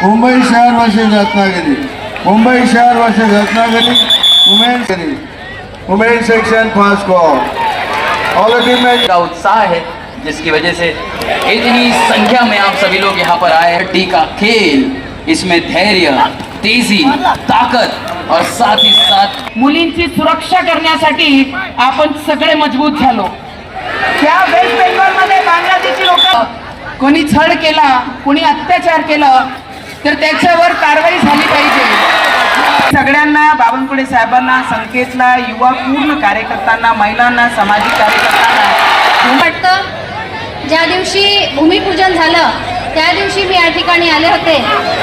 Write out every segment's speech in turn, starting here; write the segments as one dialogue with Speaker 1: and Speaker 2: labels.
Speaker 1: मुंबई शहर वर्सेस रत्नागिरी, मुंबई शहर versus Ratnagiri, women section first call. All team में
Speaker 2: का उत्साह है जिसकी वजह से इतनी संख्या में आप सभी लोग यहाँ पर आए। कबड्डी का खेल, इसमें धैर्य, तेजी, ताकद और साथ ही साथ
Speaker 3: मुलींची सुरक्षा करण्यासाठी आपण सगळे मजबूत झालो। त्या वेस्ट बेंगॉलमध्ये बांगलादेशी लोक कोणी छळ केला, कोणी अत्याचार केलं तर त्याच्यावर कारवाई झाली पाहिजे। सगळ्यांना, बावनकुळे साहेबांना, संकेतला, युवा पूर्ण कार्यकर्त्यांना, महिलांना, सामाजिक कार्यकर्त्यांना
Speaker 4: वाटतं ज्या दिवशी भूमिपूजन झालं त्या दिवशी मी या ठिकाणी आले होते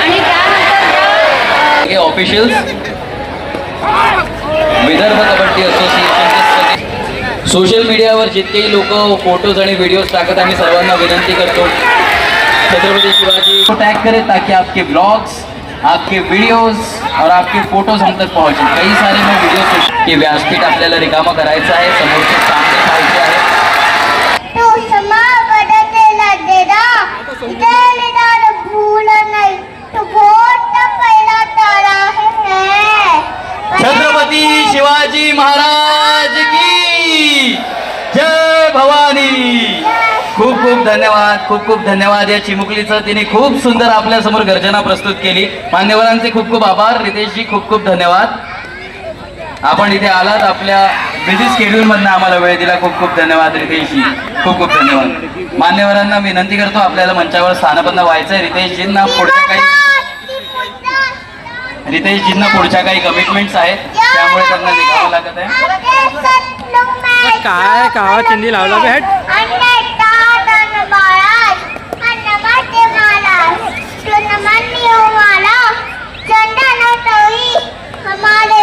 Speaker 4: आणि त्यानंतर
Speaker 2: हे ऑफिशियल्स विदर्भ कबड्डी असोसिएशनचे सोशल मीडियावर जितकेही लोक फोटोज आणि व्हिडिओज टाकत, आम्ही सर्वांना विनंती करतो छत्रपति शिवाजी को टैग करें ताकि आपके ब्लॉग्स, आपके वीडियोस और आपके फोटोज हम तक पहुंचे। कई सारे मैं वीडियोस के व्यासपीठ आपल्याला रिकामा करायचं आहे, समोरचे सामने पाहायचे आहे। छत्रपति शिवाजी महाराज की जय भवानी। खूप खूप धन्यवाद, खूप खूप धन्यवाद। या चिमुकलीचं तिने खूप सुंदर आपल्या समोर गर्जना प्रस्तुत केली। मान्यवरांचे खूप खूप आभार। रितेशजी खूप खूप धन्यवाद, आपण इथे आलात, आपल्या बिझी स्केड्यूल मधनं आम्हाला वेळ दिला, खूप खूप धन्यवाद रितेशजी, खूप खूप धन्यवाद। मान्यवरांना विनंती करतो आपल्याला मंचावर स्थानबद्ध व्हायचंय। रितेशजींना पुढच्या काही कमिटमेंट्स आहेत, त्यामुळे त्यांना निघावं लागत आहे।
Speaker 5: काय कावा चिंदी लावला भेट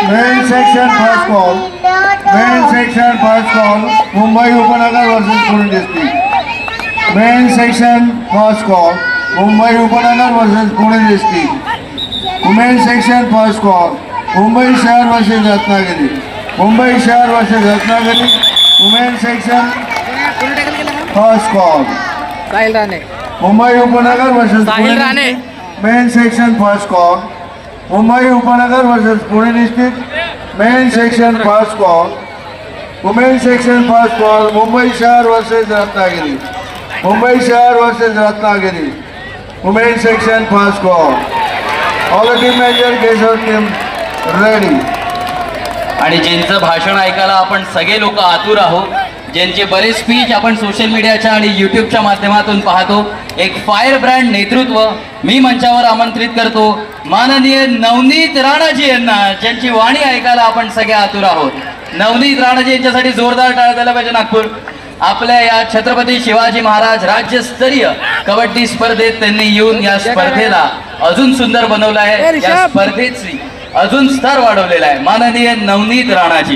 Speaker 1: men section first call, men section first call, Mumbai उपनगर versus Pune district. Men section first call, Mumbai उपनगर versus Pune district. Women section first call, Mumbai शहर वर्सेस रत्नागिरी, मुंबई शहर versus Ratnagiri, women section first call.
Speaker 5: Sahil Rane,
Speaker 1: Mumbai उपनगर versus
Speaker 5: Sahil Rane,
Speaker 1: men section first call, Mumbai उपनगर versus Pune district. Men section first call, women section first call, Mumbai शहर versus Ratnagiri, Mumbai शहर versus Ratnagiri, women section first call. All team major Keshav team ready.
Speaker 2: आणि ज्यांचं भाषण ऐकायला आपण सगळे लोक आतुर आहोत, ज्यांचे बरेच स्पीच आपण सोशल मीडियाच्या आणि यूट्यूबच्या माध्यमातून पाहतो, एक फायर ब्रँड नेतृत्व मी मंचावर आमंत्रित करतो माननीय नवनीत राणाजी यांना, ज्यांची वाणी ऐकायला आपण सगळे आतुर आहोत। नवनीत राणाजी यांच्यासाठी जोरदार टाळ्या द्यायला पाहिजे नागपूर। आपल्या या छत्रपती शिवाजी महाराज राज्यस्तरीय कबड्डी स्पर्धेत त्यांनी येऊन या स्पर्धेला अजून सुंदर बनवलं आहे, या स्पर्धेची अजून स्तर वाढवलेला आहे। माननीय नवनीत राणाजी,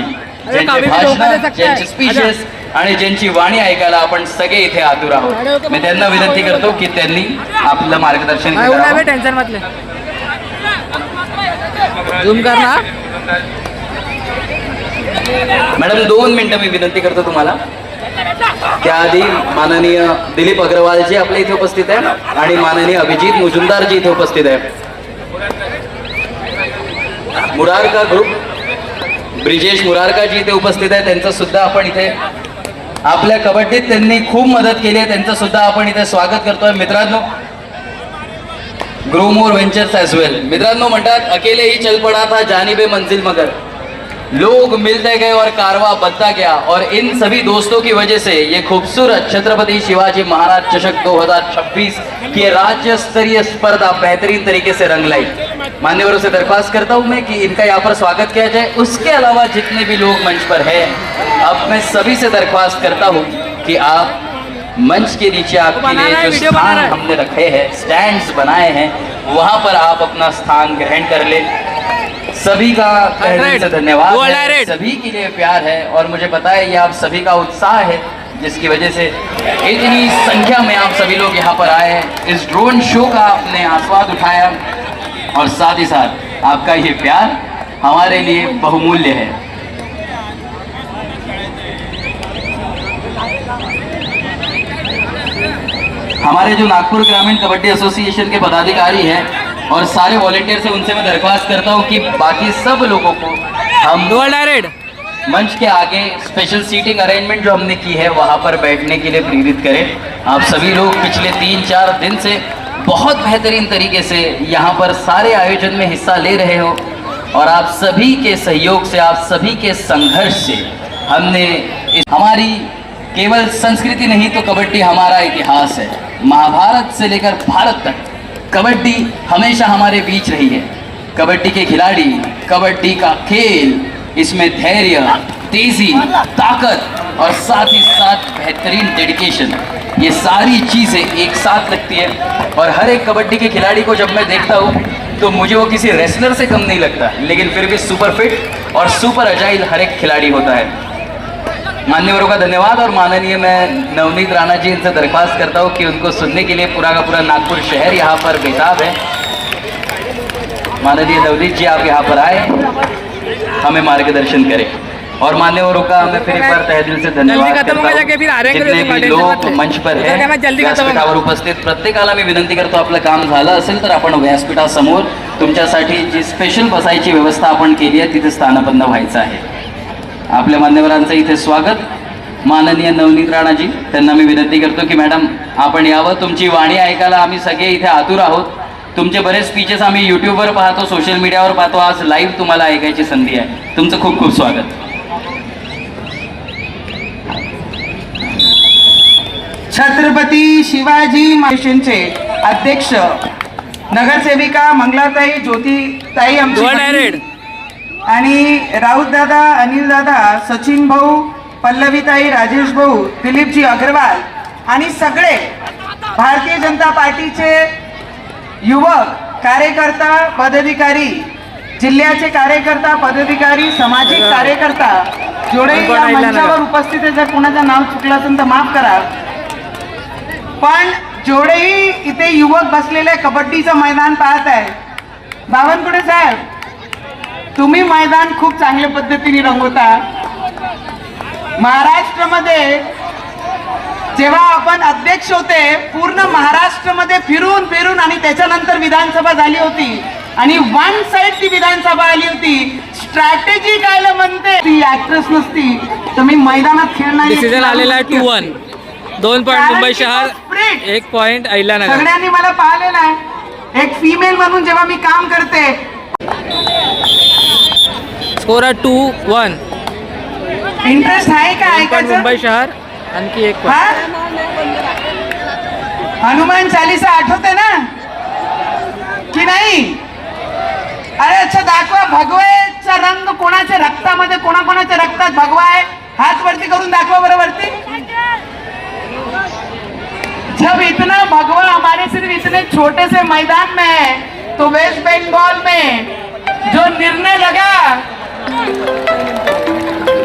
Speaker 2: ज्यांचे भाषण, ज्यांचे स्पीचेस आणि ज्यांची वाणी ऐकायला आपण सगळे इथे आतुर आहोत, मी त्यांना विनंती करतो की त्यांनी आपलं मार्गदर्शन करावं।
Speaker 5: टेन्शन मतले झूम कर ना
Speaker 2: मॅडम, 2 मिनिटं मी विनंती करतो तुम्हाला। त्याआधी माननीय दिलीप अग्रवालजी आपल्या इथे उपस्थित आहे आणि माननीय अभिजित मुजुमदारजी इथे उपस्थित आहे। मुरारका ग्रुप, ब्रिजेश मुरारकाजी इथे उपस्थित आहे, त्यांचं सुद्धा आपण इथे आपल्या कबड्डीत त्यांनी खूप मदत केली आहे, त्यांचं सुद्धा आपण इथे स्वागत करतोय। मित्रांनो, ग्रो मोर वेंचर्स एज वेल। मित्रांनो म्हणतात अकेले ही चल पड़ा था जानिबे मंजिल मगर लोग मिलते गए और कारवा बनता गया, और इन सभी दोस्तों की वजह से ये खूबसूरत छत्रपति शिवाजी महाराज चषक 2026 की राज्य स्तरीय स्पर्धा बेहतरीन तरीके से रंग लाई। मान्यवरों से दरख्वास्त करता हूँ मैं कि इनका यहाँ पर स्वागत किया जाए। उसके अलावा जितने भी लोग मंच पर हैं, अब मैं सभी से दरख्वास्त करता हूँ कि आप मंच के नीचे आपके लिए जो स्थान हमने रखे हैं, स्टैंड्स बनाए हैं, वहाँ पर आप अपना स्थान ग्रहण कर ले। सभी का तहे से धन्यवाद है, सभी के लिए प्यार है, और मुझे पता है ये आप सभी का उत्साह है जिसकी वजह से इतनी संख्या में आप सभी लोग यहाँ पर आए हैं। इस ड्रोन शो का आपने आस्वाद उठाया, और साथ ही साथ आपका ये प्यार हमारे लिए बहुमूल्य है। हमारे जो नागपुर ग्रामीण कबड्डी एसोसिएशन के पदाधिकारी हैं, और सारे वॉलेंटियर से उनसे मैं दरख्वास्त करता हूँ कि बाकी सब लोगों को हम
Speaker 5: डुअल डायरेक्ट
Speaker 2: मंच के आगे स्पेशल सीटिंग अरेंजमेंट जो हमने की है वहाँ पर बैठने के लिए प्रेरित करें। आप सभी लोग पिछले 3-4 दिन से बहुत बेहतरीन तरीके से यहाँ पर सारे आयोजन में हिस्सा ले रहे हो और आप सभी के सहयोग से, आप सभी के संघर्ष से हमने हमारी केवल संस्कृति नहीं तो कबड्डी हमारा इतिहास है। महाभारत से लेकर भारत तक कबड्डी हमेशा हमारे बीच रही है। कबड्डी के खिलाड़ी, कबड्डी का खेल, इसमें धैर्य, तेजी, ताकत और साथ ही साथ बेहतरीन डेडिकेशन, ये सारी चीज़ें एक साथ लगती है। और हर एक कबड्डी के खिलाड़ी को जब मैं देखता हूँ तो मुझे वो किसी रेसलर से कम नहीं लगता, लेकिन फिर भी सुपर फिट और सुपर अजाइल हर एक खिलाड़ी होता है। मान्यवरों का धन्यवाद। और माननीय मैं नवनीत राणा जी इनसे दरख्वास्त करता हूँ कि उनको सुनने के लिए पूरा का पूरा नागपुर शहर यहाँ पर बेताब है। माननीय नवनीत जी आप यहाँ पर आए, हमें मार्गदर्शन करें। और मान्यवरों का मैं फिर एक बार तहे दिल से धन्यवाद करता हूँ। जितने भी लोग मंच पर हैं, व्यासपीठावर उपस्थित प्रत्येकाला मी विनंती करतो, आपलं काम झालं असेल तर आपण व्यासपीठासमोर तुमच्यासाठी जी स्पेशल बसायची व्यवस्था आपण केली आहे तिथे स्थानपन्न व्हायचं आहे। आपल्या मान्यवरांचं इथे स्वागत। माननीय नवनीत राणाजी, त्यांना मी विनंती करतो की मॅडम आपण यावं, तुमची वाणी ऐकायला आम्ही सगळे इथे आतुर आहोत। तुमचे बरेच स्पीचेस आम्ही यूट्यूबवर पाहतो, सोशल मीडियावर पाहतो, आज लाईव्ह तुम्हाला ऐकायची संधी आहे। तुमचं खूप खूप स्वागत।
Speaker 3: छत्रपती शिवाजी महाराजांचे अध्यक्ष नगरसेविका मंगलाताई, ज्योतिताई आमची
Speaker 5: डुअल डायरेक्ट
Speaker 3: आणि राऊत दादा, अनिल दादा, सचिन भाऊ, पल्लवीताई, राजेश भाऊ, दिलीपजी अग्रवाल आणि सगळे भारतीय जनता पार्टीचे युवक कार्यकर्ता, पदाधिकारी, जिल्ह्याचे कार्यकर्ता, पदाधिकारी, सामाजिक कार्यकर्ता जेवढे या मंचावर उपस्थित आहे, जर कोणाचं नाव चुकलं असेल तर माफ करा, पण जेवढेही इथे युवक बसलेले कबड्डीचं मैदान पाहत आहे, बावनकुळे साहेब तुम्ही मैदान खूप चांगल्या पद्धतीने रंगवता। महाराष्ट्रामध्ये जेव्हा आपण अध्यक्ष होते, पूर्ण महाराष्ट्रामध्ये फिरून फिरून आणि त्याच्यानंतर विधानसभा झाली होती आणि वन साइड ती विधानसभा आली होती। स्ट्रॅटेजी काय म्हणते, ती ऍक्ट्रेस नसती तर मी मैदानात खेळणार।
Speaker 5: डिसिजन आलेला आहे 2-1, 2 पॉइंट मुंबई शहर, 1 पॉइंट अहिल्यानगर।
Speaker 3: सगळ्यांनी मला पाहिलेलं आहे, एक फिमेल म्हणून जेव्हा मी काम करते,
Speaker 5: स्कोर आहे 2-1।
Speaker 3: इंटरेस्ट आहे का ऐकायचं?
Speaker 5: मुंबई शहर आणखी 1
Speaker 3: हा? हनुमान चालीसा आठवते ना की नाही? अरे अच्छा दाखवा, भगवेचा रंग कोणाच्या रक्तामध्ये, कोणाकोणाच्या रक्तात भगवा आहे? हात वरती करून दाखवा बरं वरती। जब इतना भगवा हमारे सिर्फ इतने छोटे से मैदान में है, तो वेस्ट बंगाल में जो निर्णय लगा,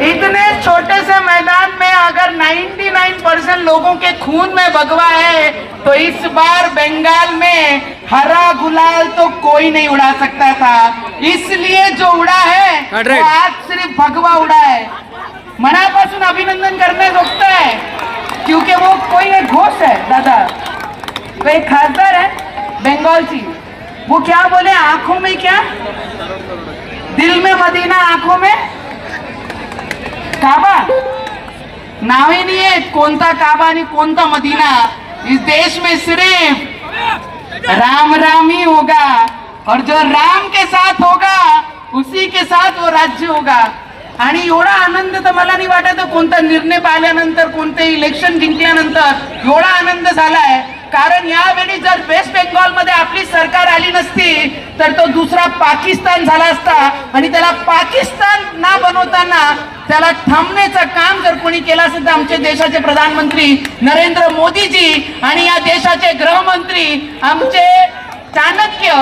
Speaker 3: इतने छोटे से मैदान में अगर 99% लोगों के खून में भगवा है, तो इस बार बंगाल में हरा गुलाल तो कोई नहीं उड़ा सकता था, इसलिए जो उड़ा है वो आज सिर्फ भगवा उड़ा है। मनापासून अभिनंदन करने रोकता है, क्योंकि वो कोई एक घोष है दादा, वो एक खासदार है बंगाल की, वो क्या बोले, आंखों में क्या, दिल में मदीना, आंखों में काबा। नाव ही नहीं है कोणता काबा आणि कोणता मदीना, इस देश में सिर्फ राम राम ही होगा, और जो राम के साथ होगा उसी के साथ वो राज्य होगा। आणि एवढा आनंद तर मला नाही वाटत कोणता निर्णय पाहिल्यानंतर, कोणते इलेक्शन जिंकल्यानंतर एवढा आनंद झालाय, कारण यावेळी जर वेस्ट बेंगॉल मध्ये आपली सरकार आली नसती तर तो दुसरा पाकिस्तान झाला असता, आणि त्याला पाकिस्तान ना बनवताना त्याला थांबण्याचं काम जर कोणी केलं असेल तर आमचे देशाचे प्रधानमंत्री नरेंद्र मोदीजी आणि या देशाचे गृहमंत्री आमचे चाणक्य,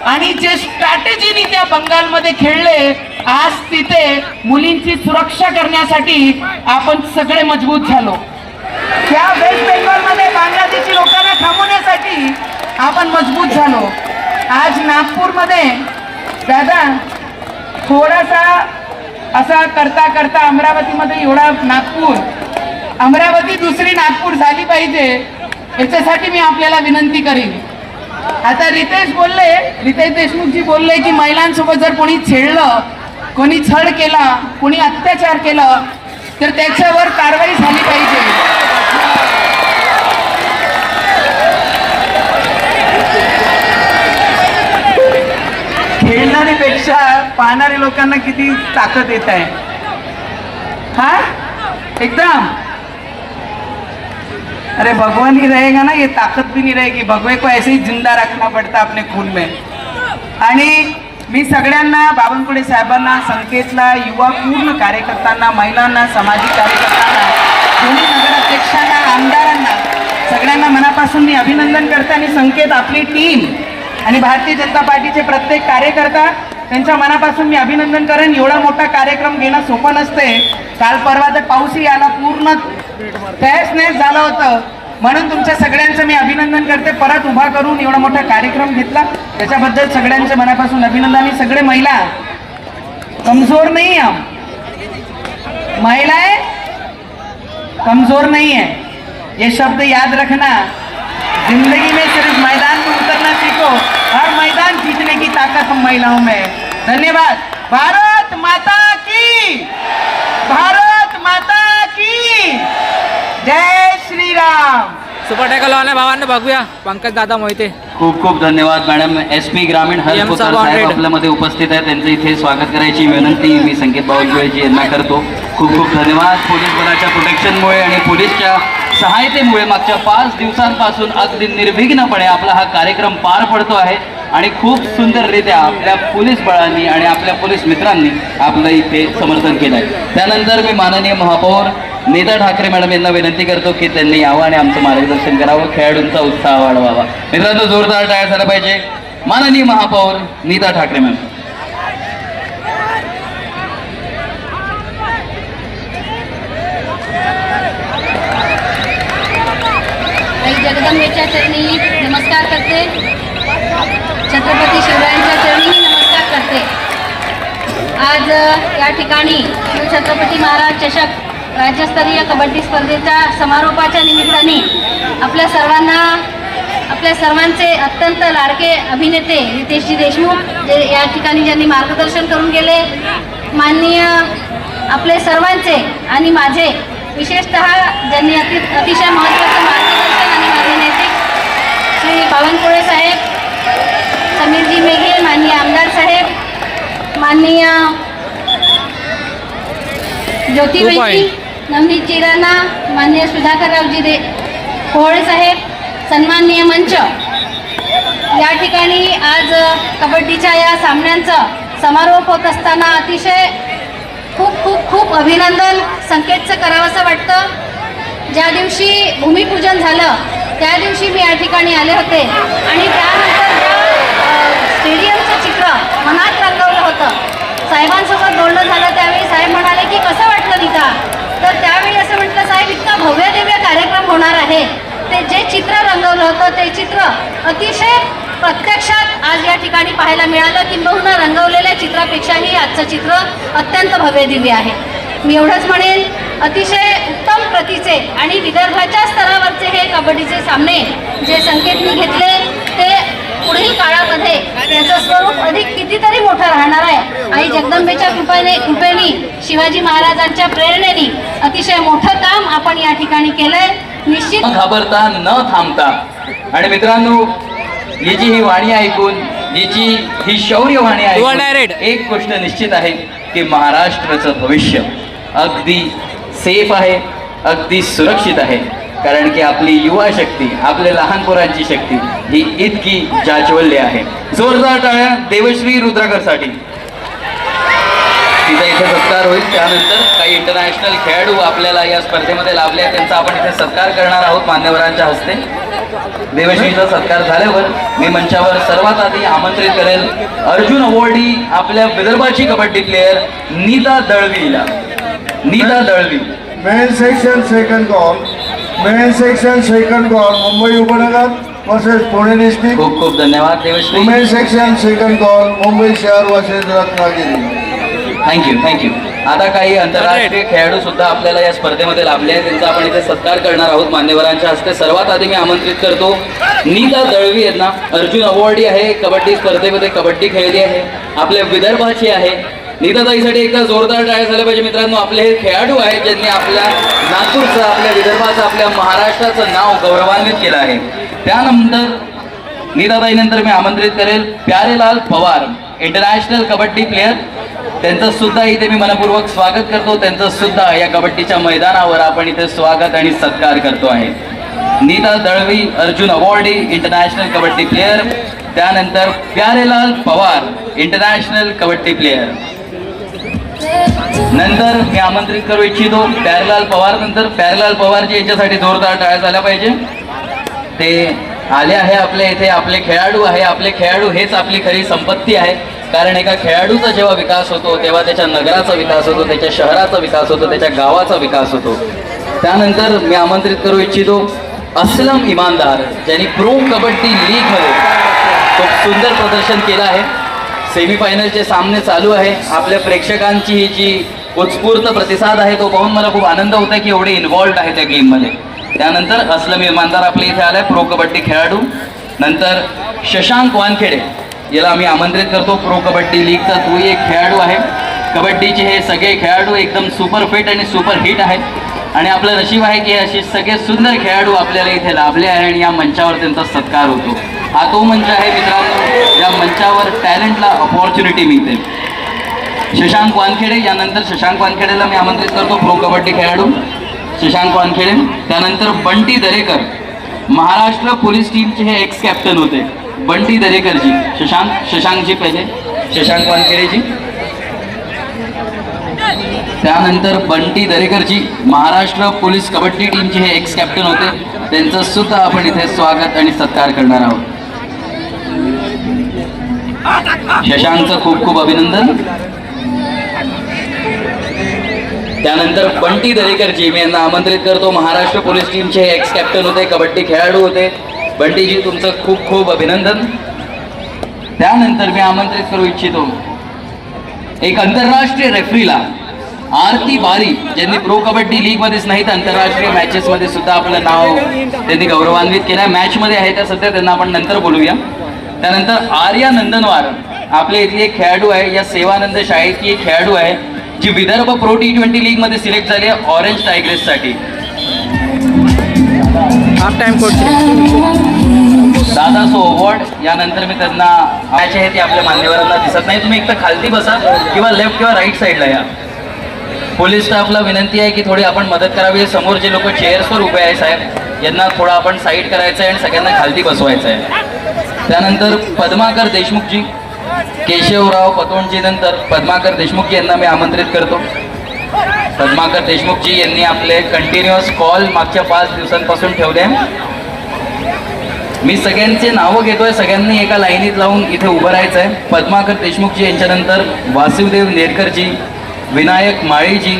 Speaker 3: आणि जे स्ट्रॅटेजीने त्या बंगालमध्ये खेळले, आज तिथे मुलींची सुरक्षा करण्यासाठी आपण सगळे मजबूत झालो। त्या वेस्ट बेंगॉलमध्ये बांगलादेशी लोकांना थांबवण्यासाठी आपण मजबूत झालो। आज नागपूरमध्ये दादा थोडासा असा करता करता अमरावतीमध्ये एवढा नागपूर, अमरावती दुसरी नागपूर झाली पाहिजे, याच्यासाठी मी आपल्याला विनंती करीन आता रितेश देशमुखजी बोलले की महिलांसोबत जर कोणी छेडलं, कोणी छळ केला, कोणी अत्याचार केलं तर त्याच्यावर कारवाई झाली पाहिजे. खेळणारीपेक्षा पाहणाऱ्या लोकांना किती ताकद येत आहे. हा एकदम, अरे भगवान ही रहेगा ना, ये ताकत भी नहीं रहेगी. भगवे को ऐसे ही जिंदा रखना पड़ता अपने खून में. आणि मी सगळ्यांना, बावनकुळे साहेबांना, संकेतला, युवा पूर्ण कार्यकर्त्यांना, महिलांना, सामाजिक कार्यकर्त्यांना, दोन्ही नगराध्यक्षांना, आमदारांना, सगळ्यांना मनापासून मी अभिनंदन करते. आणि संकेत, आपली टीम आणि भारतीय जनता पार्टीचे प्रत्येक कार्यकर्ता, त्यांच्या मनापासून मी अभिनंदन करेन. एवढा मोठा कार्यक्रम घेणं सोपं नसते. काल परवा तर पाऊसही आला, पूर्ण तहस-नहस झालं होतं. म्हणून तुमच्या सगळ्यांचं मी अभिनंदन करते. परत उभा करून एवढा मोठा कार्यक्रम घेतला त्याच्याबद्दल सगळ्यांचं मनापासून अभिनंदन. आणि सगळे महिला कमजोर नहीं, हम महिलाएं कमजोर नहीं है, ये शब्द याद रखना. जिंदगी में सिर्फ मैदान में उतरना सीखो, हर मैदान जीतने की ताकत हम महिलाओं में है. धन्यवाद. भारत माता की, भारत माता की जय श्रीराम.
Speaker 5: सुपर टॅकल वाल्या भावांना बघूया. पंकज दादा मोहिते.
Speaker 2: खूप खूप धन्यवाद मॅडम. SP ग्रामीण हरपुकर साहेब आपल्यामध्ये उपस्थित आहे, त्यांचं इथे स्वागत करायची विनंती मी संकेत बावनकुळेजी यांना करतो. खूप खूप धन्यवाद. पोलीस बलाच्या प्रोटेक्शनमुळे आणि पोलीसच्या सहायतेमुळे मागच्या 5 दिवसांपासून अगदी निर्विघ्नपणे आपला हा कार्यक्रम पार पडतो आहे आणि खूप सुंदररित्या आपल्या पोलीस बळांनी आणि आपल्या पोलीस मित्रांनी आपलं इथे समर्थन केलं आहे. त्यानंतर मी माननीय महापौर नीता ठाकरे मॅडम यांना विनंती करतो की त्यांनी यावं आणि आमचं मार्गदर्शन करावं, खेळाडूंचा उत्साह वाढवावा. मित्रांनो, जोरदार टाळ्या झाला पाहिजे. माननीय महापौर नीता ठाकरे मॅडम.
Speaker 4: जगदंबेच्या चरणी नमस्कार करते. छत्रपती शिवरायांच्या चरणी नमस्कार करते. आज या ठिकाणी छत्रपती महाराज चषक राज्यस्तरीय कबड्डी स्पर्धेच्या समारोपाच्या निमित्ताने आपल्या सर्वांचे अत्यंत लाडके अभिनेते रितेशजी देशमुख जे या ठिकाणी ज्यांनी मार्गदर्शन करून गेले, माननीय आपले सर्वांचे आणि माझे विशेषतः ज्यांनी अतिशय महत्त्वाचं मार्गदर्शन आणि माझे नेते श्री बावनकुळे साहेब, समीरजी मेघे, माननीय आमदार साहेब, माननीय ज्योतिबाई, नवनीतजी राणा, माननीय सुधाकररावजी कोहळे साहेब, सन्माननीय मंच, या ठिकाणी आज कबड्डीच्या या सामन्यांचा समारोप होत असताना अतिशय खूप खूप खूप अभिनंदन संकेतचं करावंसं वाटतं. ज्या दिवशी भूमिपूजन झालं त्या दिवशी मी या ठिकाणी आले होते आणि त्यानंतर स्टेडियमचं चित्र मनात रंगवलं होतं. साहेबांसोबत बोलणं झालं त्यावेळी साहेब म्हणाले की कसं वाटलं नीता, तर त्यावेळी असं म्हटलं साहेब इतका भव्य दिव्य कार्यक्रम होणार आहे. ते जे चित्र रंगवलं होतं ते चित्र अतिशय प्रत्यक्षात आज या ठिकाणी पाहायला मिळालं. किंबहुना रंगवलेल्या चित्रापेक्षाही आजचं चित्र अत्यंत भव्य दिव्य आहे. मी एवढंच म्हणेन, अतिशय उत्तम प्रतीचे आणि विदर्भाच्या स्तरावरचे हे कबड्डीचे सामने जे संकेतने घेतले ते पुढील काळामध्ये त्याचं स्वरूप अधिक कितीतरी मोठं राहणार आहे. आई जगदंबेच्या कृपेने शिवाजी महाराजांच्या प्रेरणेने अतिशय मोठं काम आपण या ठिकाणी केलंय. निश्चित
Speaker 2: घाबरता न थांबता. आणि मित्रांनो, याची ही वाणी ऐकून, याची ही शौर्य वाणी ऐकून एक गोष्ट निश्चित आहे की महाराष्ट्राचं भविष्य अगदी सेफ आहे, अगदी सुरक्षित आहे. कारण की आपली युवा शक्ती, आपल्या लहान पोरांची शक्ती ही इतकी जाज्वल्य आहे. जोरदार टाळ्या देवश्री रुद्रकरसाठी. तिचा इथे सत्कार होईल. त्यानंतर काही इंटरनॅशनल खेळाडू आपल्याला या स्पर्धेमध्ये लाभले आहेत, त्यांचा आपण इथे सत्कार करणार आहोत मान्यवरांच्या हस्ते. देवश्रीचा सत्कार झाल्यावर मी मंचावर सर्वात आधी आमंत्रित करेल अर्जुन अवॉर्डी आपल्या विदर्भाची कबड्डी प्लेयर नीता दळवीला. Nita Dalvi.
Speaker 1: Men section second call, men section second call, Mumbai उपनगर वर्सेस पुणे डिस्ट्रिक्ट.
Speaker 2: खूप खूप धन्यवाद Devashree.
Speaker 1: Women section second call, Mumbai शहर वर्सेस रत्नागिरी.
Speaker 2: थँक्यू. आता काही आंतरराष्ट्रीय खेळाडू सुद्धा आपल्याला या स्पर्धेमध्ये लाभले आहेत, त्यांचा आपण इथे सत्कार करणार आहोत मान्यवरांच्या हस्ते. सर्वात आधी मी आमंत्रित करतो नीता दळवी यांना. अर्जुन अवॉर्डी आहे, कबड्डी स्पर्धेमध्ये कबड्डी खेळली आहे, आपल्या विदर्भाची आहे. नीताताईसाठी एकदा जोरदार टाळ्या झाल्या पाहिजे मित्रांनो. आपले हे खेळाडू आहेत ज्यांनी आपल्या नागपूरचं, आपल्या विदर्भाचं, आपल्या महाराष्ट्राचं नाव गौरवान्वित केलं आहे. त्यानंतर नीताताईनंतर मी आमंत्रित करेल प्यारेलाल पवार, इंटरनॅशनल कबड्डी प्लेयर. त्यांचं सुद्धा इथे मी मनपूर्वक स्वागत करतो. त्यांचं सुद्धा या कबड्डीच्या मैदानावर आपण इथे स्वागत आणि सत्कार करतो आहे. Neeta Dalvi, Arjun awardee, international kabaddi player. त्यानंतर प्यारेलाल पवार, इंटरनॅशनल कबड्डी प्लेयर. नंतर मी आमंत्रित करू इच्छितो प्यारेलाल पवार. नंतर प्यारेलाल पवारजी यांच्यासाठी जोरदार टाळ्या झाल्या पाहिजे. ते आले आहे आपल्या इथे, आपले खेळाडू आहे. आपले खेळाडू हेच आपली खरी संपत्ती आहे. कारण एका खेळाडूचा जेव्हा विकास होतो तेव्हा त्याच्या नगराचा विकास होतो, त्याच्या शहराचा विकास होतो, त्याच्या गावाचा विकास होतो. त्यानंतर मी आमंत्रित करू इच्छितो असलम इमानदार, ज्यांनी प्रो कबड्डी लीगमध्ये खूप सुंदर प्रदर्शन केलं आहे. सेमीफायनलचे सामने चालू आहे. आपल्या प्रेक्षकांची ही जी उत्स्फूर्त प्रतिसाद आहे तो पाहून मला खूप आनंद होता की एवढे इन्व्हॉल्ड आहे त्या गेममध्ये. त्यानंतर असलम इमानदार आपल्या इथे आलाय, प्रो कबड्डी खेळाडू. नंतर शशांक वानखेडे, याला आम्ही आमंत्रित करतो. प्रो कबड्डी लीगचा तोही एक खेळाडू आहे. कबड्डीचे हे सगळे खेळाडू एकदम सुपर फिट आणि सुपर हिट आहेत. आणि आपलं नशीब आहे की असे सगळे सुंदर खेळाडू आपल्याला इथे लाभले आहे आणि या मंचावर त्यांचा सत्कार होतो. हा तो मंच आहे मित्रांनो, या मंचावर टॅलेंटला अपॉर्च्युनिटी मिळते. शशांक वानखेडे, यानंतर शशांक वानखेडेला मी आमंत्रित करतो, प्रो कबड्डी खेळाडू शशांक वानखेडे. त्यानंतर बंटी दरेकर, महाराष्ट्र पोलीस टीमचे हे एक्स कॅप्टन होते. बंटी दरेकरजी, शशांकजी पहिले, शशांक वानखेडेजी. त्यानंतर बंटी दरेकरजी महाराष्ट्र पोलीस कबड्डी टीमचे हे एक्स कॅप्टन होते. त्यांचं सुद्धा आपण इथे स्वागत आणि सत्कार करणार आहोत. शशांकचं खूप खूप अभिनंदन. त्यानंतर बंटी दरेकरजी, मी यांना आमंत्रित करतो. महाराष्ट्र पोलीस टीमचे हे एक्स कॅप्टन होते, कबड्डी खेळाडू होते. बंटीजी तुमचं खूप खूप अभिनंदन. त्यानंतर मी आमंत्रित करू इच्छितो एक आंतरराष्ट्रीय रेफरीला, आरती बारी, ज्यांनी प्रो कबड्डी लीगमध्येच नाही तर आंतरराष्ट्रीय मॅचेसमध्ये सुद्धा आपलं नाव त्यांनी गौरवान्वित केलं आहे. मॅचमध्ये आहे त्या सध्या, त्यांना आपण नंतर बोलूया. त्यानंतर आर्या नंदनवार, आपल्या इथली एक खेळाडू आहे. या सेवानंद शाळेतली एक खेळाडू आहे जी विदर्भ प्रो T20 लीगमध्ये सिलेक्ट झाली आहे ऑरेंज टायग्रेससाठी.
Speaker 5: हाफ टाइम कोच
Speaker 2: दादा सो अवॉर्ड. यानंतर मी त्यांना मॅच आहे ती आपल्या मान्यवरांना दिसत नाही, तुम्ही एक तर खालती बसा किंवा लेफ्ट किंवा राईट साईडला या. पोलीस स्टाफला विनंती आहे की थोडी आपण मदत करावी. समोर जे लोक चेअर्सवर उभे आहे साहेब, यांना थोडं आपण साईड करायचं आहे आणि सगळ्यांना खालती बसवायचं आहे. त्यानंतर पद्माकर देशमुखजी, केशवराव पतोणजी, नंतर पद्माकर देशमुखजी यांना मी आमंत्रित करतो. पद्माकर देशमुखजी यांनी आपले कंटिन्युअस कॉल मागच्या 5 दिवसांपासून ठेवले. मी सगळ्यांचे नावं घेतोय, सगळ्यांनी एका लाईनीत लावून इथे उभं राहायचं आहे. पद्माकर देशमुखजी यांच्यानंतर वासुदेव नेरकरजी, विनायक माळीजी,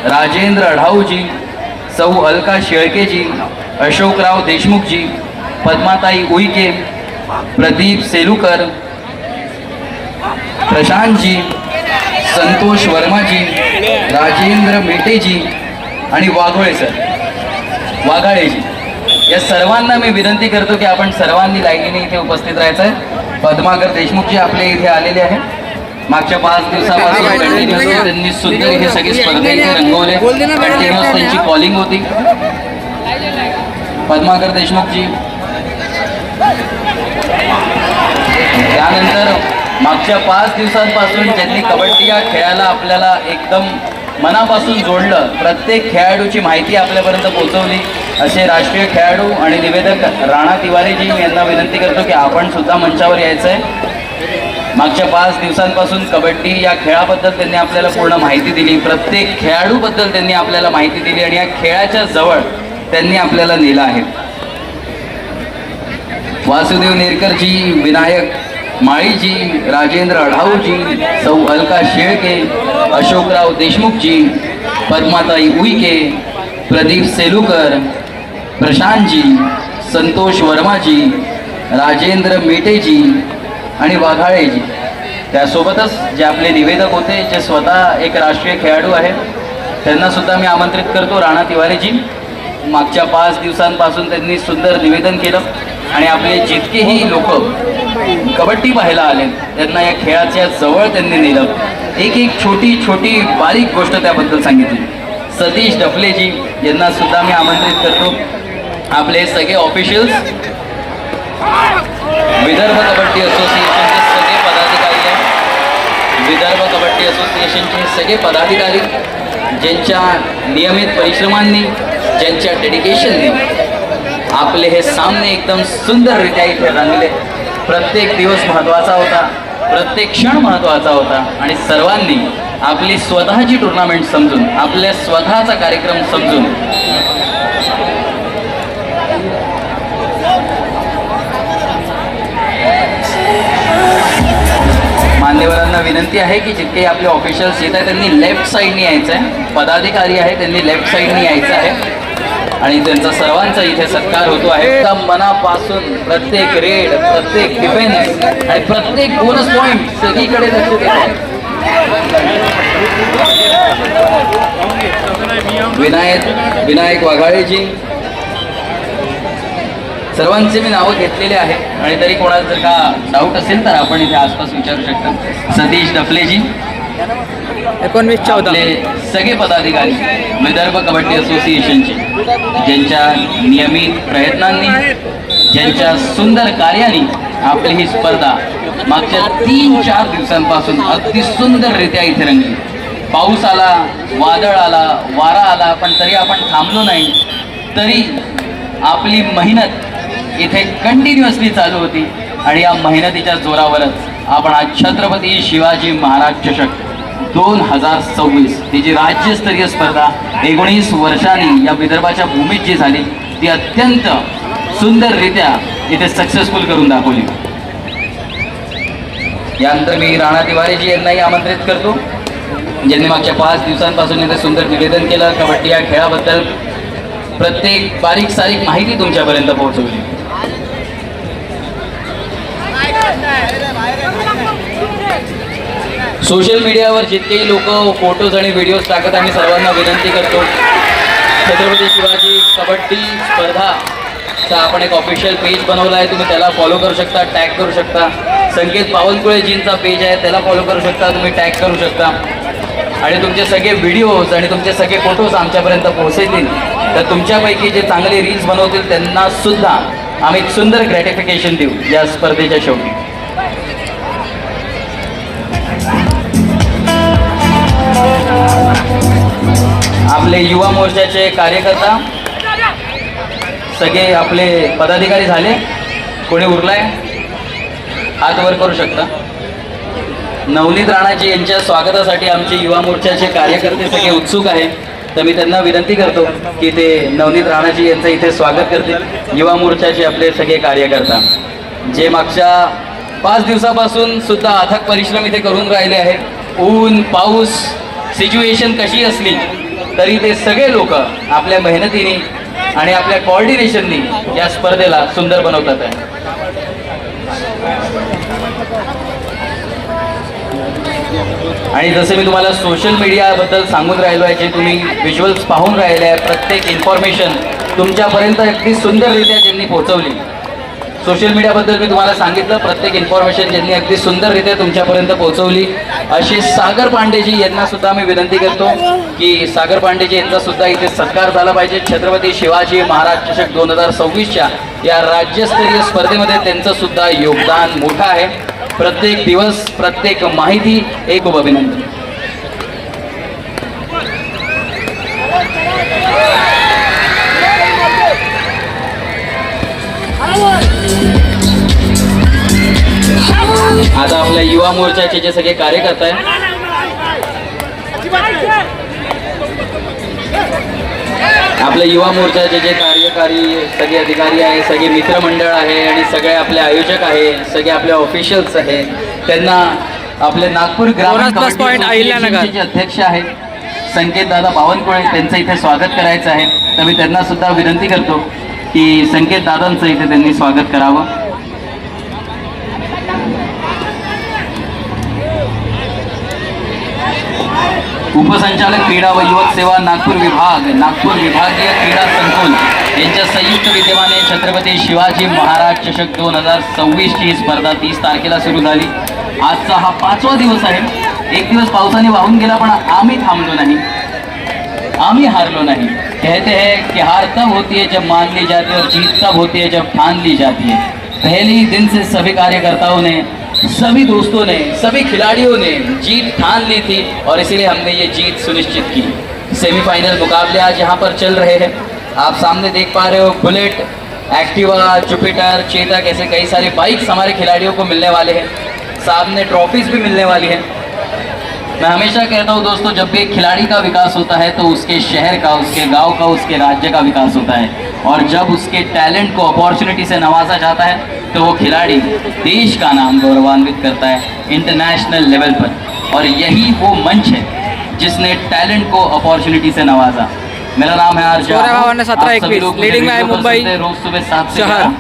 Speaker 2: राजेंद्र अढाऊजी, सौ अलका शेळकेजी, अशोकराव देशमुखजी, पद्माताई उईके, प्रदीप सेलुकर, प्रशांतजी, संतोष वर्माजी, राजेंद्र मेटेजी आणि वाघाळेजी. या सर्वांना मी विनंती करतो की आपण सर्वांनी लाईनीने इथे उपस्थित राहायचं आहे. पद्माकर देशमुखजी आपले इथे आलेले आहे. मागच्या 5 दिवसापासून कंटिन्युअस त्यांनी सुंदर हे सगळे स्पर्धा इथे रंगवले. कंटिन्युअस त्यांची कॉलिंग होती. पद्माकर देशमुखजी. त्यानंतर मागच्या 5 दिवसांपासून ज्यांनी कबड्डी या खेळाला आपल्याला एकदम मनापासून जोडलं, प्रत्येक खेळाडूची माहिती आपल्यापर्यंत पोहोचवली, असे राष्ट्रीय खेळाडू आणि निवेदक राणा तिवारीजी यांना विनंती करतो की आपण सुद्धा मंचावर यायचं आहे. मागच्या 5 दिवसांपासून कबड्डी या खेळाबद्दल त्यांनी आपल्याला पूर्ण माहिती दिली, प्रत्येक खेळाडूबद्दल त्यांनी आपल्याला माहिती दिली आणि या खेळाच्या जवळ त्यांनी आपल्याला नेलं आहे. वासुदेव नेरकरजी, विनायक माळीजी, राजेंद्र अढाऊजी, सौ अलका शेळके, अशोकराव देशमुखजी, पद्माताई उईके, प्रदीप सेलुकर, प्रशांतजी, संतोष वर्माजी, राजेंद्र मेटेजी आणि वाघाळेजी. त्यासोबतच जे आपले निवेदक होते, जे स्वतः एक राष्ट्रीय खेळाडू आहेत, त्यांना सुद्धा मी आमंत्रित करतो. राणा तिवारीजी मागच्या 5 दिवसांपासून त्यांनी सुंदर निवेदन केलं आणि आपले जितकेही लोक कबड्डी पाहायला आले त्यांना या खेळाच्या जवळ त्यांनी नेलं. एक छोटी छोटी बारीक गोष्ट त्याबद्दल सांगितली. सतीश डफलेजी यांना सुद्धा मी आमंत्रित करतो. आपले सगळे ऑफिशियल्स, विदर्भ कबड्डी असोसिएशनचे सगळे पदाधिकारी आहेत, विदर्भ कबड्डी असोसिएशनचे सगळे पदाधिकारी ज्यांच्या नियमित परिश्रमांनी, ज्यांच्या डेडिकेशनने आपले हे सामने एकदम सुंदररित्या इथे रंगले. प्रत्येक दिवस महत्त्वाचा होता, प्रत्येक क्षण महत्त्वाचा होता आणि सर्वांनी आपली स्वतःची टुर्नामेंट समजून, आपल्या स्वतःचा कार्यक्रम समजून मान्यवरांना विनंती आहे की जितके आपले ऑफिशियल्स येत आहेत त्यांनी लेफ्ट साईडनी यायचं आहे. पदाधिकारी आहे त्यांनी लेफ्ट साईडनी यायचं आहे आणि त्यांचा सर्वांचा इथे सत्कार होतो आहे. मनापासून प्रत्येक रेड, प्रत्येक डिफेन्स आणि प्रत्येक बोनस पॉईंट सगळीकडे लक्ष देत आहे. विनायक वाघाळेजी, सर्वांचे मी नावं घेतलेले आहेत आणि तरी कोणाला जर का डाऊट असेल तर आपण इथे आसपास विचारू शकता. सतीश डफलेजी,
Speaker 5: 19-14
Speaker 2: आपले सगळे पदाधिकारी विदर्भ कबड्डी असोसिएशनचे, ज्यांच्या नियमित प्रयत्नांनी, ज्यांच्या सुंदर कार्याने आपली ही स्पर्धा मागच्या 3-4 दिवसांपासून अगदी सुंदररित्या इथे रंगली. पाऊस आला, वादळ आला, वारा आला, पण तरी आपण थांबलो नाही. तरी आपली मेहनत इथे कंटिन्युअसली चालू होती आणि या मेहनतीच्या जोरावरच आपण आज छत्रपती शिवाजी महाराज चषक 2026 ही जी राज्यस्तरीय स्पर्धा 19 वर्षांनी या विदर्भाच्या भूमीत जी झाली ती अत्यंत सुंदररित्या इथे सक्सेसफुल करून दाखवली. यानंतर मी राणा तिवारीजी यांनाही आमंत्रित करतो, ज्यांनी मागच्या 5 दिवसांपासून इथे सुंदर निवेदन केलं. कबड्डी या खेळाबद्दल प्रत्येक बारीक सारीक माहिती तुमच्यापर्यंत पोहोचवली. सोशल मीडियावर जितकेही लोक फोटोज आणि व्हिडिओज टाकत, आम्ही सर्वांना विनंती करतो, छत्रपती शिवाजी कबड्डी स्पर्धाचा आपण एक ऑफिशियल पेज बनवला आहे, तुम्ही त्याला फॉलो करू शकता, टॅग करू शकता. संकेत बावनकुळेजींचा पेज आहे, त्याला फॉलो करू शकता, तुम्ही टॅग करू शकता आणि तुमचे सगळे व्हिडिओज आणि तुमचे सगळे फोटोज आमच्यापर्यंत पोहोचतील. तर तुमच्यापैकी जे चांगले रील्स बनवतील त्यांना सुद्धा आम्ही एक सुंदर ग्रॅटिफिकेशन देऊ या स्पर्धेच्या शेवटी. आपले युवा मोर्चाचे कार्यकर्ता सगळे आपले पदाधिकारी झाले, कोणी उरलाय हात वर करू शकता. नवनीत राणाजी यांच्या स्वागतासाठी आमचे युवा मोर्चाचे कार्यकर्ते सगळे उत्सुक आहेत, तर मी त्यांना विनंती करतो की ते नवनीत राणाजी यांचं इथे स्वागत करतील. युवा मोर्चाचे आपले सगळे कार्यकर्ता जे मागच्या 5 दिवसापासून सुद्धा अथक परिश्रम इथे करून राहिले आहेत. ऊन पाऊस सिच्युएशन कशी असली तरी ते सगळे लोक आपल्या मेहनतीने आणि आपल्या कोऑर्डिनेशननी या स्पर्धेला सुंदर बनवतात आहे. आणि जसं मी तुम्हाला सोशल मीडियाबद्दल सांगून राहिलो आहे, जे तुम्ही व्हिज्युअल्स पाहून राहिले आहे, प्रत्येक इन्फॉर्मेशन तुमच्यापर्यंत अगदी सुंदररित्या ज्यांनी पोहोचवली. सोशल मीडियाबद्दल मी तुम्हाला सांगितलं, प्रत्येक इन्फॉर्मेशन ज्यांनी अगदी सुंदररित्या तुमच्यापर्यंत पोहोचवली असे सागर पांडेजी यांना सुद्धा मी विनंती करतो की सागर पांडेजी यांचा सुद्धा इथे सत्कार झाला पाहिजे. छत्रपती शिवाजी महाराज चषक 2026च्या या राज्यस्तरीय स्पर्धेमध्ये त्यांचं सुद्धा योगदान मोठं आहे. प्रत्येक दिवस, प्रत्येक माहिती एक खूप अभिनंदन. आता आपल्या युवा मोर्चाचे जे सगळे कार्यकर्ते आहेत, आपल्या युवा मोर्चाचे जे कार्यकारी सगळे अधिकारी आहे, सगळे मित्रमंडळ आहे आणि सगळे आपले आयोजक आहे, सगळे आपले ऑफिशियल्स आहे, त्यांना आपले नागपूर ग्रामीण कबड्डी असोसिएशनचे जे अध्यक्ष आहेत संकेत दादा बावनकुळे त्यांचं इथे स्वागत करायचं आहे. तर मी त्यांना सुद्धा विनंती करतो की संकेत दादांचं इथे त्यांनी स्वागत करावं. उपसंचालक क्रीडा व युवक सेवा नागपूर विभाग, नागपूर विभागीय क्रीडा संकुल यांच्या संयुक्त विद्यमाने छत्रपती शिवाजी महाराज चषक 2026 ची ही स्पर्धा 30 तारखेला सुरू झाली. आजचा हा 5वा दिवस आहे. एक दिवस पावसाने वाहून गेला, पण आम्ही थांबलो नाही, आम्ही हारलो नहीं. कहते हैं कि हार तब होती है जब मान ली जाती है और जीत तब होती है जब ठान ली जाती है. पहले ही दिन से सभी कार्यकर्ताओं ने, सभी दोस्तों ने, सभी खिलाड़ियों ने जीत ठान ली थी और इसीलिए हमने ये जीत सुनिश्चित की. सेमीफाइनल मुकाबले आज यहाँ पर चल रहे हैं. आप सामने देख पा रहे हो बुलेट, एक्टिवा, जुपिटर, चेतक, ऐसे कई सारे बाइक्स हमारे खिलाड़ियों को मिलने वाले हैं. सामने ट्रॉफीज भी मिलने वाली हैं. मैं हमेशा कहता हूँ दोस्तों, जब भी एक खिलाड़ी का विकास होता है तो उसके शहर का, उसके गांव का, उसके राज्य का विकास होता है. और जब उसके टैलेंट को अपॉर्चुनिटी से नवाजा जाता है तो वो खिलाड़ी देश का नाम गौरवान्वित करता है इंटरनेशनल लेवल पर. और यही वो मंच है जिसने टैलेंट को अपॉर्चुनिटी से नवाजा. मेरा नाम है आरजे.
Speaker 5: लीडिंग में है मुंबई
Speaker 2: रोज सुबह 7 से 11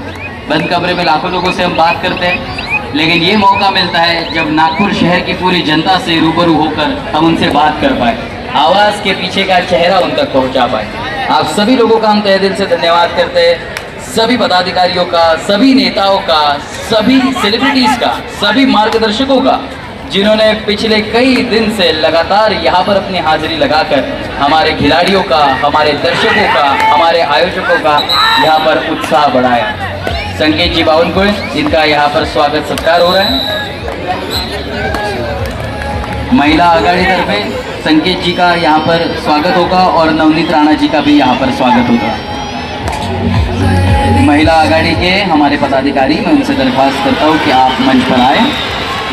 Speaker 2: बंद कमरे में लाखों लोगों से हम बात करते हैं. लेकिन ये मौका मिलता है जब नागपुर शहर की पूरी जनता से रूबरू होकर हम उनसे बात कर पाए, आवाज़ के पीछे का चेहरा उन तक पहुंचा पाए. आप सभी लोगों का हम तहे दिल से धन्यवाद करते हैं. सभी पदाधिकारियों का, सभी नेताओं का, सभी सेलिब्रिटीज़ का, सभी मार्गदर्शकों का, जिन्होंने पिछले कई दिन से लगातार यहाँ पर अपनी हाजिरी लगाकर हमारे खिलाड़ियों का, हमारे दर्शकों का, हमारे आयोजकों का यहाँ पर उत्साह बढ़ाया. संकेत जी बावनकुळे, इनका यहाँ पर स्वागत सत्कार हो रहा है. महिला आघाड़ी तरफे संकेत जी का यहाँ पर स्वागत होगा और नवनीत राणा जी का भी यहाँ पर स्वागत होगा. महिला आघाड़ी के हमारे पदाधिकारी, मैं उनसे दरख्वास्त करता हूँ कि आप मंच पर आए.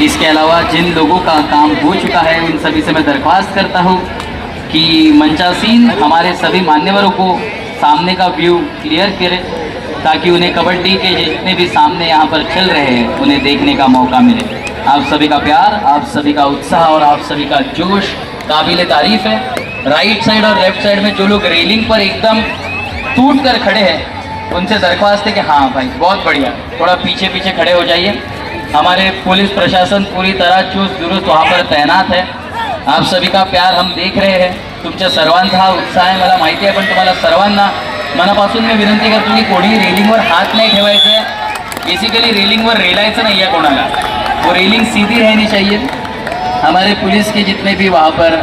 Speaker 2: इसके अलावा जिन लोगों का काम हो चुका है उन सभी से मैं दरख्वास्त करता हूँ कि मंचासीन हमारे सभी मान्यवरों को सामने का व्यू क्लियर करें ताकि उन्हें कबड्डी के जितने भी सामने यहाँ पर चल रहे हैं उन्हें देखने का मौका मिले. आप सभी का प्यार, आप सभी का उत्साह और आप सभी का जोश काबिल तारीफ है. राइट साइड और लेफ्ट साइड में जो लोग रेलिंग पर एकदम टूट कर खड़े हैं उनसे दरख्वास्त है कि हाँ भाई बहुत बढ़िया, थोड़ा पीछे पीछे खड़े हो जाइए. हमारे पुलिस प्रशासन पूरी तरह चुस्त दुरुस्त वहाँ पर तैनात है. आप सभी का प्यार हम देख रहे हैं. तुमच्या सर्वांचा हा उत्साह आहे मला माहिती आहे, पण तुम्हाला सर्वांना मनापासून मी विनंती करतो की कोणी रेलिंगवर हात नाही ठेवायचं आहे. बेसिकली रेलिंगवर रेलायचं नाही आहे कोणाला, वो रेलिंग सीधी रहनी चाहिए. हमारे पुलिस के जितने भी वहाँ पर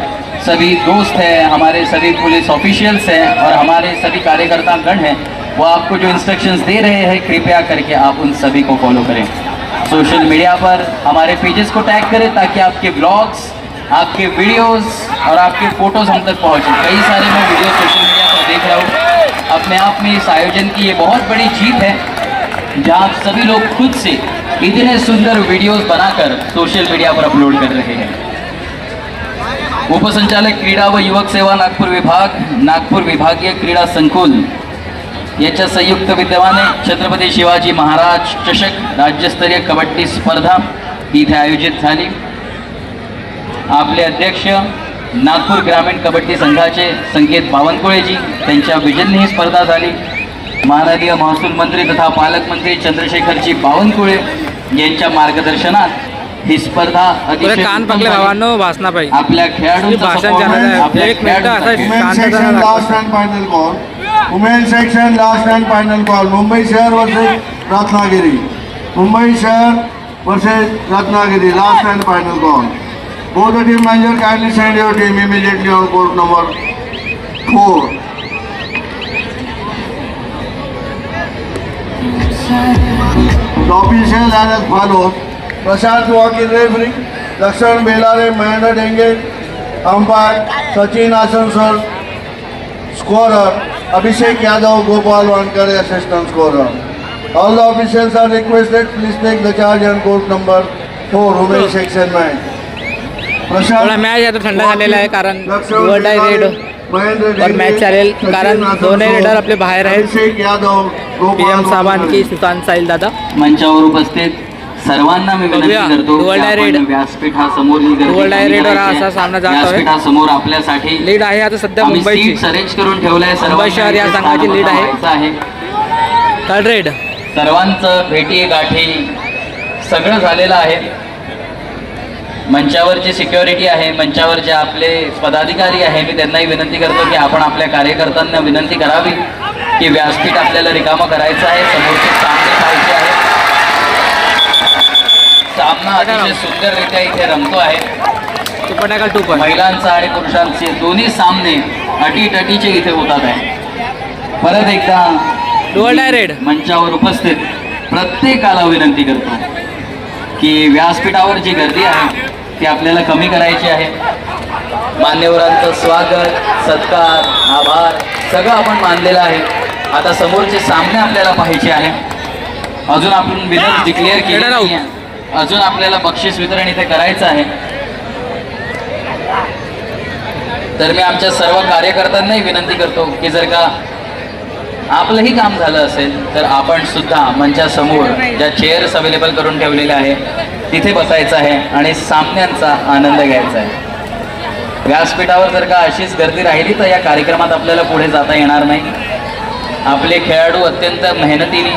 Speaker 2: सभी दोस्त हैं, हमारे सभी पुलिस ऑफिशियल्स हैं और हमारे सभी कार्यकर्ता गण हैं, वो आपको जो इंस्ट्रक्शंस दे रहे हैं कृपया करके आप उन सभी को फॉलो करें. सोशल मीडिया पर हमारे पेजेस को टैग करें ताकि आपके ब्लॉग्स, आपके वीडियोस और आपके फ़ोटोज़ हम तक पहुँचें. कई सारे मैं वीडियो सोशल मीडिया पर देख रहा हूँ. अपने आप में इस आयोजन की ये बहुत बड़ी जीत है जहाँ आप सभी लोग खुद से इतने सुंदर वीडियोस बनाकर सोशल मीडिया पर अपलोड कर रहे हैं. उपसंचालक क्रीडा व युवक सेवा नागपूर विभाग, नागपूर विभागीय क्रीडा संकुल यांच्या संयुक्त विद्यमाने छत्रपती शिवाजी महाराज चषक राज्यस्तरीय कबड्डी स्पर्धा इथे आयोजित झाली. आपले अध्यक्ष नागपूर ग्रामीण कबड्डी संघाचे संकेत बावनकुळेजी, त्यांच्या विजनने ही स्पर्धा झाली. माननीय महसूल मंत्री तथा पालकमंत्री चंद्रशेखरजी बावनकुळे यांच्या मार्गदर्शनात ही स्पर्धा अतिशय
Speaker 5: कान पकले भावांनो भाषणा पाहिजे.
Speaker 2: आपल्या खेळाडूंचं
Speaker 5: भाषण झालं एक मिनिट असं
Speaker 1: Women's
Speaker 5: शांत
Speaker 1: section last and final call. Women's section last and final call. Mumbai शहर वर्सेस रत्नागिरी. मुंबई शहर versus Ratnagiri. Last and final call. Both the team manager kindly send your team immediately on court number 4. The officials are as follows. Prashant Wakil referee, Lakshman Belare, Mahendra Denge, umpire Sachin Asansol, scorer Abhishek Yadav, Gopal Wankar, assistant scorer. All the officials are requested, please take the charge on court number 4, women's section 9.
Speaker 5: थोडा match आता थंड झालेला आहे कारण world आहे red और match चालेल कारण दोन्ही रेडर आपले बाहेर आहेत. PM साहेबान की सुशांत साहिल दादा
Speaker 2: मंचावर उपस्थित सर्वांना मी विनंती करतो की आपण व्यासपीठासमोर ही गर्दी
Speaker 5: वर्ल्ड आहे रेड और हा असा सामना जात आहे.
Speaker 2: व्यासपीठासमोर आपल्यासाठी
Speaker 5: लीड आहे आता सध्या
Speaker 2: आम्ही
Speaker 5: मुंबईची.
Speaker 2: सीट्स अरेंज करून ठेवलंय.
Speaker 5: मुंबई शहर या संघाची लीड आहे. थर्ड रेड
Speaker 2: सर्वांचं भेटी गाठी सगळं झालेलं आहे. मंचावरची सिक्युरिटी आहे, मंचावर जे आपले पदाधिकारी आहे, मी त्यांनाही विनंती करतो की आपण आपल्या कार्यकर्त्यांना विनंती करावी की व्यासपीठ आपल्याला रिकामं करायचं आहे, समोरचे सामने पाहायचे आहे. सामना अतिशय सुंदररित्या इथे रंगतो आहे. महिलांचा आणि पुरुषांचे दोन्ही सामने अटीतटीचे इथे होतात आहे. परत एकदा मंचावर उपस्थित प्रत्येकाला विनंती करतो की व्यासपीठावर जी गर्दी आहे ती आपल्याला कमी करायची आहे. मान्यवरांचं स्वागत, सत्कार, आभार सगळं आपण मानलेलं आहे. आता समोरचे सामने आपल्याला पाहायचे आहे. अजून आपण विनर डिक्लेअर केले नाही, अजून आपल्याला बक्षीस वितरण इथे करायचं आहे. तर मी आमच्या सर्व कार्यकर्त्यांनाही विनंती करतो की जर का आपलंही काम झालं असेल तर आपण सुद्धा मंचासमोर ज्या चेअर्स अवेलेबल करून ठेवलेल्या आहे तिथे बसायचं आहे आणि सामन्यांचा आनंद घ्यायचा आहे. व्यासपीठावर जर का अशीच गर्दी राहिली तर या कार्यक्रमात आपल्याला पुढे जाता येणार नाही. आपले खेळाडू अत्यंत मेहनतीने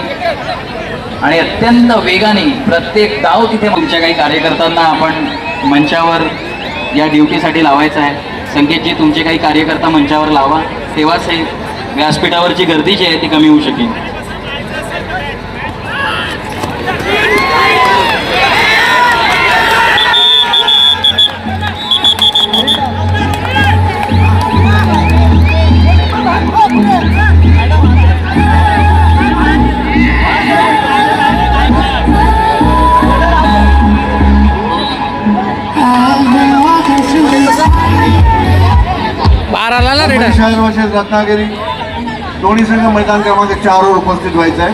Speaker 2: आणि अत्यंत वेगाने प्रत्येक डाव तिथे. तुमच्या काही कार्यकर्त्यांना आपण मंचावर या ड्युटीसाठी लावायचं आहे. संकेतजी, तुमचे काही कार्यकर्ता मंचावर लावा, तेव्हाच हे व्यासपीठावरची गर्दी जी आहे ती कमी होऊ शकेल.
Speaker 1: शहर वर्सेस रत्नागिरी दोन्ही संघ मैदान क्रमांक 4 वर उपस्थित व्हायचं आहे.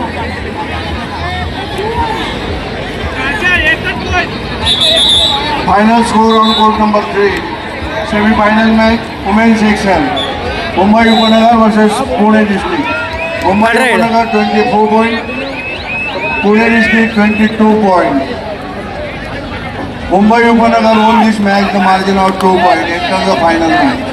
Speaker 1: Final score on court number 3. Semifinal match women section Mumbai उपनगर वर्सेस पुणे डिस्ट्रिक्ट. मुंबई उपनगर 24 point, Pune district 22 point. Mumbai उपनगर won this match the margin of 2 points. Enter the final match.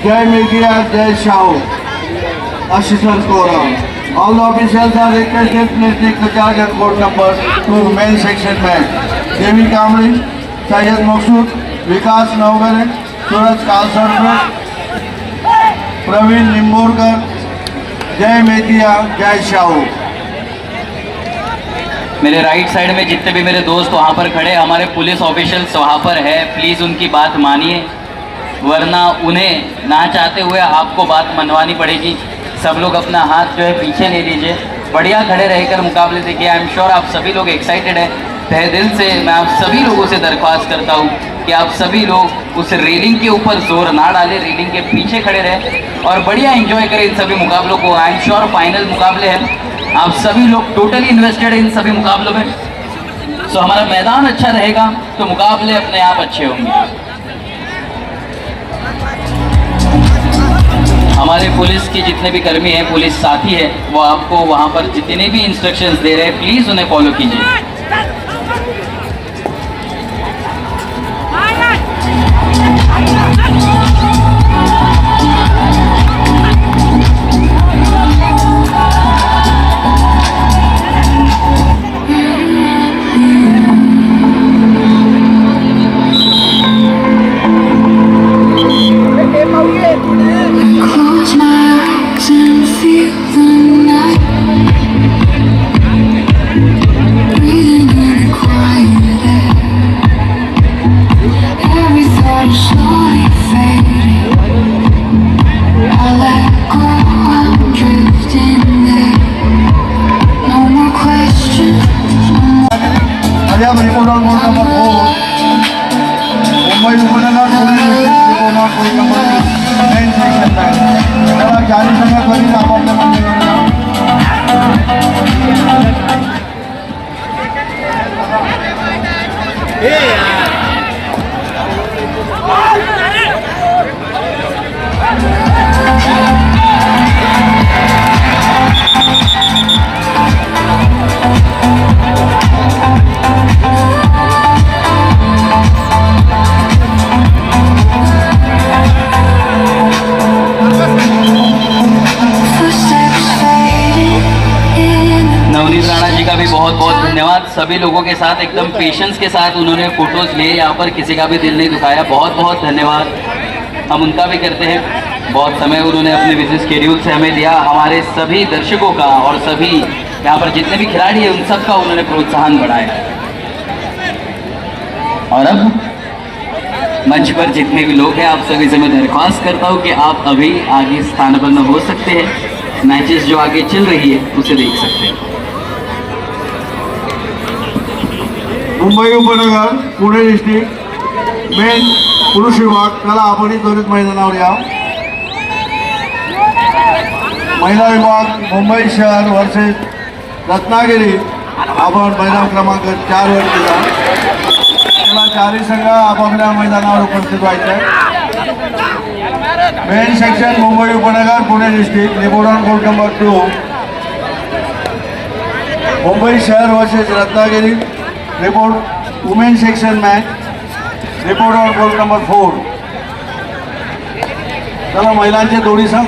Speaker 1: Jai Media, Jai Shahu, assistant scorer. All the officials are requested to take the charge at court number 2 main section match. Devi Kamri, Syed Maksud, Vikas Navgare, Suraj Kalsarpur, Praveen Nimborkar, Jai Media, Jai Shahu.
Speaker 2: मेरे right side में जितने भी मेरे दोस्त वहाँ पर खड़े, हमारे police officials वहाँ पर है, प्लीज़ उनकी बात मानिए, वरना उन्हें ना चाहते हुए आपको बात मनवानी पड़ेगी. सब लोग अपना हाथ जो है पीछे ले लीजिए, बढ़िया खड़े रहकर मुकाबले देखिए. आई एम श्योर आप सभी लोग एक्साइटेड हैं. तहे दिल से मैं आप सभी लोगों से दरख्वास्त करता हूँ कि आप सभी लोग उस रेलिंग के ऊपर जोर ना डालें, रेलिंग के पीछे खड़े रहें और बढ़िया एंजॉय करें इन सभी मुकाबलों को. आई एम श्योर फाइनल मुकाबले हैं, आप सभी लोग टोटली इन्वेस्टेड हैं इन सभी मुकाबलों में. सो हमारा मैदान अच्छा रहेगा तो मुकाबले अपने आप अच्छे होंगे. हमारे पुलिस के जितने भी कर्मी हैं, पुलिस साथी है, वो आपको वहाँ पर जितने भी इंस्ट्रक्शंस दे रहे हैं प्लीज़ उन्हें फॉलो कीजिए.
Speaker 6: Close my eyes and feel the night. Breathing in the quiet air. Every thought is slowly fading. I let go, I'm drifting there. No more questions.
Speaker 1: I have report on court number 4. Mumbai उपनगर Pune district report on court number 2 main section match. चला चारी संघ कधी आपापल्या मंदिराला.
Speaker 2: सभी लोगों के साथ एकदम पेशेंस के साथ उन्होंने फोटोज लिए, यहाँ पर किसी का भी दिल नहीं दुखाया। बहुत बहुत धन्यवाद हम उनका भी करते हैं। बहुत समय उन्होंने अपने बिजनेस शेड्यूल से हमें दिया। हमारे सभी दर्शकों का और सभी यहाँ पर जितने भी खिलाड़ी हैं उन सबका उन्होंने प्रोत्साहन बढ़ाया। और अब मंच पर जितने भी लोग हैं आप सभी से मैं दरख्वास्त करता हूँ कि आप अभी आगे स्थानापन्न हो सकते हैं। मैचेस जो आगे चल रही है उसे देख सकते हैं।
Speaker 1: मुंबई उपनगर पुणे डिस्ट्रिक्ट मेन पुरुष विभाग, चला आपण त्वरित मैदानावर या। महिला विभाग मुंबई शहर वर्सेस रत्नागिरी, आपण मैदान क्रमांक 4 वर केला। चला चारही संघ आपापल्या मैदानावर उपस्थित व्हायचे आहे। मेन सेक्शन मुंबई उपनगर Pune district, report on court number 2 Mumbai शहर versus Ratnagiri, report women section match, report on court number 4। चला महिलांचे दोन्ही संघ,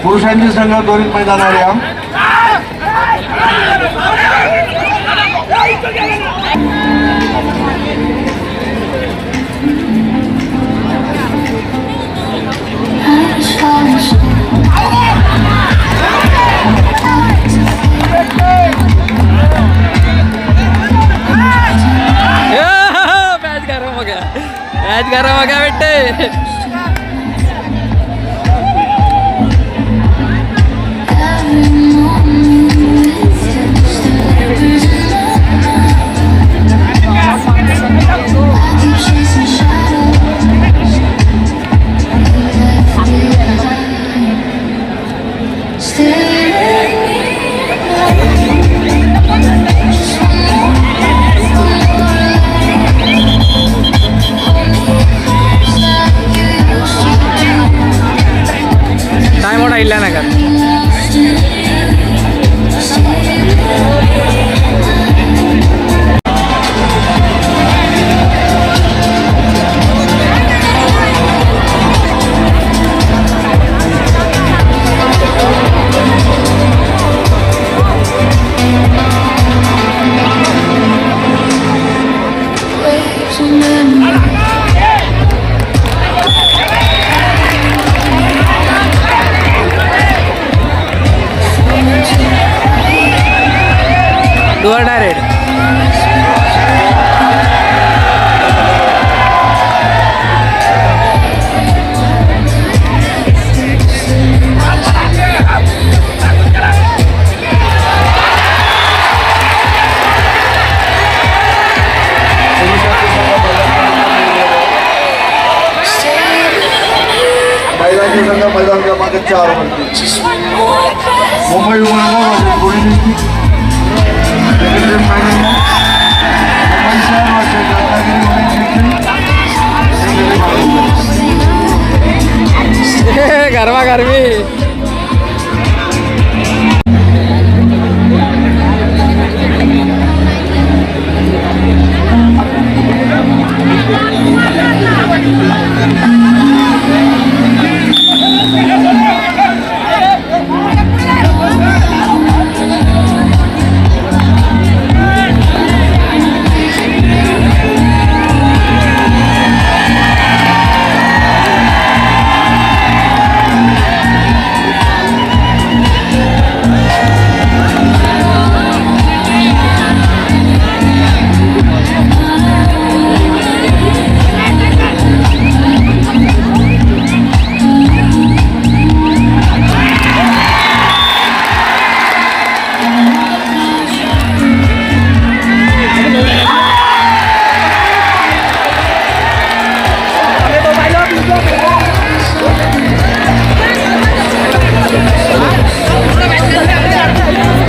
Speaker 1: पुरुषांचे संघ त्वरित मैदानावर या।
Speaker 6: I just fall asleep.
Speaker 5: Match गरम हो गया, मॅच गरम हो गया बेटे।
Speaker 6: Every moment with you, still I keep chasing shadows. Stay with me. Just one more light. Hold me close like you used to do.
Speaker 5: Time out आइला ना का
Speaker 6: Waves of memory.
Speaker 5: डुअर direct
Speaker 1: महिलांचे संघ मैदान क्रमांक 4 वरती।
Speaker 6: Just one more breath.
Speaker 1: Mumbai उपनगर वर्सेस पुणे